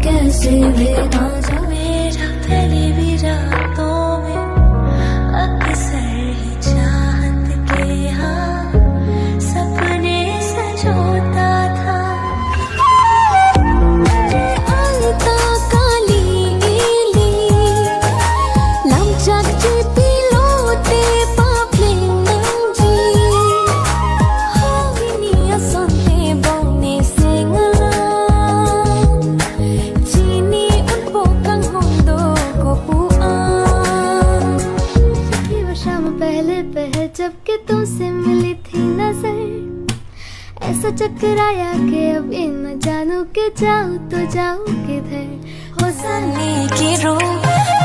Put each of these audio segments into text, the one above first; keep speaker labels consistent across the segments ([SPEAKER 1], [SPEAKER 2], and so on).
[SPEAKER 1] कैसे भेदा जा मेरा पहली भी रातों में अक्सर ही चाहत के हाँ सपने सजोता था अलता काली ली लमचक जीती लोटे पापले नंजी होगिनिया सोते बोने सिंगला चीनी उन पोकंग होंदो को पुआ की वो शाम पहले पहल जब के तुमसे मिली थी नजर ऐसा चकराया कि अब इन न जानू के जाऊँ तो जाऊँ किधर हो जाने की रो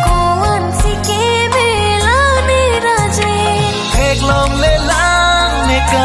[SPEAKER 1] कौन सी के मिलाने राजे
[SPEAKER 2] एक लौंग ले लाने का